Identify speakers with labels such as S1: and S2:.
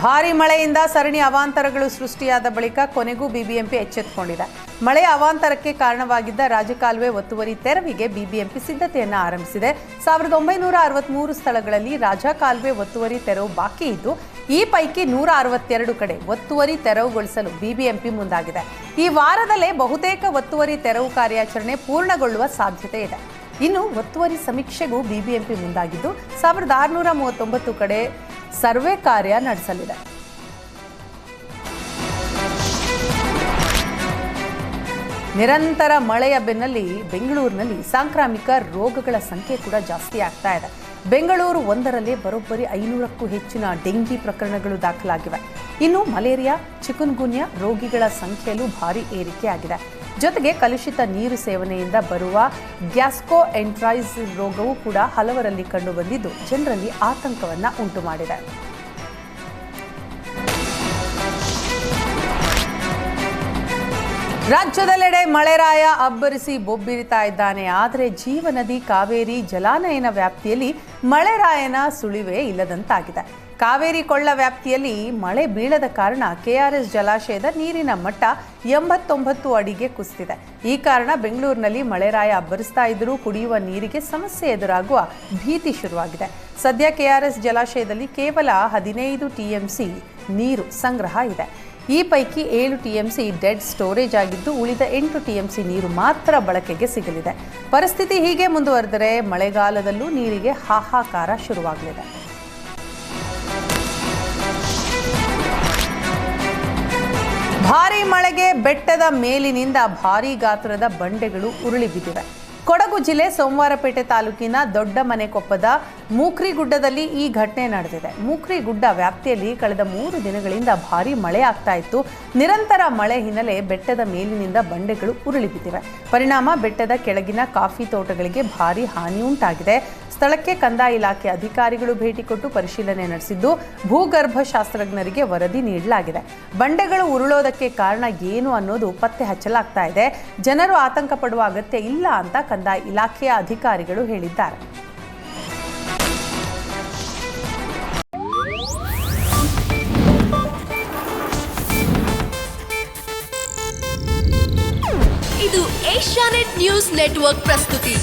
S1: ಭಾರೀ ಮಳೆಯಿಂದ ಸರಣಿ ಅವಾಂತರಗಳು ಸೃಷ್ಟಿಯಾದ ಬಳಿಕ ಕೊನೆಗೂ ಬಿಬಿಎಂಪಿ ಎಚ್ಚೆತ್ತುಕೊಂಡಿದೆ. ಮಳೆಯ ಅವಾಂತರಕ್ಕೆ ಕಾರಣವಾಗಿದ್ದ ರಾಜಕಾಲುವೆ ಒತ್ತುವರಿ ತೆರವಿಗೆ ಬಿಬಿಎಂಪಿ ಸಿದ್ಧತೆಯನ್ನು ಆರಂಭಿಸಿದೆ. 1963 ಸ್ಥಳಗಳಲ್ಲಿ ರಾಜಕಾಲುವೆ ಒತ್ತುವರಿ ತೆರವು ಬಾಕಿ ಇದ್ದು, ಈ ಪೈಕಿ 162 ಕಡೆ ಒತ್ತುವರಿ ತೆರವುಗೊಳಿಸಲು ಬಿಬಿಎಂಪಿ ಮುಂದಾಗಿದೆ. ಈ ವಾರದಲ್ಲೇ ಬಹುತೇಕ ಒತ್ತುವರಿ ತೆರವು ಕಾರ್ಯಾಚರಣೆ ಪೂರ್ಣಗೊಳ್ಳುವ ಸಾಧ್ಯತೆ ಇದೆ. ಇನ್ನು ಒತ್ತುವರಿ ಸಮೀಕ್ಷೆಗೂ ಬಿಬಿಎಂಪಿ ಮುಂದಾಗಿದ್ದು 1639 ಕಡೆ ಸರ್ವೆ ಕಾರ್ಯ ನಡೆಸಲಿದೆ. ನಿರಂತರ ಮಳೆಯ ಬೆನ್ನಲ್ಲಿ ಬೆಂಗಳೂರಿನಲ್ಲಿ ಸಾಂಕ್ರಾಮಿಕ ರೋಗಗಳ ಸಂಖ್ಯೆ ಕೂಡ ಜಾಸ್ತಿ ಆಗ್ತಾ ಇದೆ. ಬೆಂಗಳೂರು ಒಂದರಲ್ಲೇ ಬರೋಬ್ಬರಿ 500ಕ್ಕೂ ಹೆಚ್ಚಿನ ಡೆಂಗಿ ಪ್ರಕರಣಗಳು ದಾಖಲಾಗಿವೆ. ಇನ್ನು ಮಲೇರಿಯಾ, ಚಿಕುನ್ಗುನ್ಯಾ ರೋಗಿಗಳ ಸಂಖ್ಯೆಯಲ್ಲೂ ಭಾರಿ ಏರಿಕೆಯಾಗಿದೆ. ಜೊತೆಗೆ ಕಲುಷಿತ ನೀರು ಸೇವನೆಯಿಂದ ಬರುವ ಗ್ಯಾಸ್ಟ್ರೋಎಂಟರೈಟಿಸ್ ರೋಗವೂ ಕೂಡ ಹಲವರಲ್ಲಿ ಕಂಡುಬಂದಿದ್ದು ಜನರಲ್ಲಿ ಆತಂಕವನ್ನ ಉಂಟು ಮಾಡಿದೆ. ರಾಜ್ಯದೆಲ್ಲೆಡೆ ಮಳೆರಾಯ ಅಬ್ಬರಿಸಿ ಬೊಬ್ಬಿರಿತಾ ಇದ್ದಾನೆ. ಆದರೆ ಜೀವನದಿ ಕಾವೇರಿ ಜಲಾನಯನ ವ್ಯಾಪ್ತಿಯಲ್ಲಿ ಮಳೆರಾಯನ ಸುಳಿವೇ ಇಲ್ಲದಂತಾಗಿದೆ. ಕಾವೇರಿ ಕೊಳ್ಳ ವ್ಯಾಪ್ತಿಯಲ್ಲಿ ಮಳೆ ಬೀಳದ ಕಾರಣ ಕೆಆರ್ಎಸ್ ಜಲಾಶಯದ ನೀರಿನ ಮಟ್ಟ 89 ಅಡಿಗೆ ಕುಸಿದಿದೆ. ಈ ಕಾರಣ ಬೆಂಗಳೂರಿನಲ್ಲಿ ಮಳೆರಾಯ ಅಬ್ಬರಿಸ್ತಾ ಇದ್ದರೂ ಕುಡಿಯುವ ನೀರಿಗೆ ಸಮಸ್ಯೆ ಎದುರಾಗುವ ಭೀತಿ ಶುರುವಾಗಿದೆ. ಸದ್ಯ ಕೆಆರ್ಎಸ್ ಜಲಾಶಯದಲ್ಲಿ ಕೇವಲ 15 ಟಿಎಂಸಿ ನೀರು ಸಂಗ್ರಹ ಇದೆ. ಈ ಪೈಕಿ 7 ಟಿಎಂಸಿ ಡೆಡ್ ಸ್ಟೋರೇಜ್ ಆಗಿದ್ದು, ಉಳಿದ 8 ಟಿಎಂಸಿ ನೀರು ಮಾತ್ರ ಬಳಕೆಗೆ ಸಿಗಲಿದೆ. ಪರಿಸ್ಥಿತಿ ಹೀಗೆ ಮುಂದುವರೆದರೆ ಮಳೆಗಾಲದಲ್ಲೂ ನೀರಿಗೆ ಹಾಹಾಕಾರ ಶುರುವಾಗಲಿದೆ. ಭಾರೀ ಮಳೆಗೆ ಬೆಟ್ಟದ ಮೇಲಿನಿಂದ ಭಾರೀ ಗಾತ್ರದ ಬಂಡೆಗಳು ಉರುಳಿ ಬಿದ್ದಿವೆ. ಕೊಡಗು ಜಿಲ್ಲೆ ಸೋಮವಾರಪೇಟೆ ತಾಲೂಕಿನ ದೊಡ್ಡಮನೆಕೊಪ್ಪದ ಮೂಕ್ರಿಗುಡ್ಡದಲ್ಲಿ ಈ ಘಟನೆ ನಡೆದಿದೆ. ಮೂಕ್ರಿಗುಡ್ಡ ವ್ಯಾಪ್ತಿಯಲ್ಲಿ ಕಳೆದ 3 ದಿನಗಳಿಂದ ಭಾರೀ ಮಳೆ ಆಗ್ತಾ ಇತ್ತು. ನಿರಂತರ ಮಳೆ ಹಿನ್ನೆಲೆ ಬೆಟ್ಟದ ಮೇಲಿನಿಂದ ಬಂಡೆಗಳು ಉರುಳಿ ಬಿದ್ದಿವೆ. ಪರಿಣಾಮ ಬೆಟ್ಟದ ಕೆಳಗಿನ ಕಾಫಿ ತೋಟಗಳಿಗೆ ಭಾರೀ ಹಾನಿಯುಂಟಾಗಿದೆ. ಸ್ಥಳಕ್ಕೆ ಕಂದಾಯ ಇಲಾಖೆ ಅಧಿಕಾರಿಗಳು ಭೇಟಿ ಕೊಟ್ಟು ಪರಿಶೀಲನೆ ನಡೆಸಿದ್ದು, ಭೂಗರ್ಭ ಶಾಸ್ತ್ರಜ್ಞರಿಗೆ ವರದಿ ನೀಡಲಾಗಿದೆ. ಬಂಡೆಗಳು ಉರುಳೋದಕ್ಕೆ ಕಾರಣ ಏನು ಅನ್ನೋದು ಪತ್ತೆ ಹಚ್ಚಲಾಗ್ತಾ ಇದೆ. ಜನರು ಆತಂಕ ಪಡುವ ಅಗತ್ಯ ಇಲ್ಲ ಅಂತ ಕಂದಾಯ ಇಲಾಖೆಯ ಅಧಿಕಾರಿಗಳು ಹೇಳಿದ್ದಾರೆ.
S2: ಇದು ಏಷ್ಯಾನೆಟ್ ನ್ಯೂಸ್ ನೆಟ್ವರ್ಕ್ ಪ್ರಸ್ತುತಿ.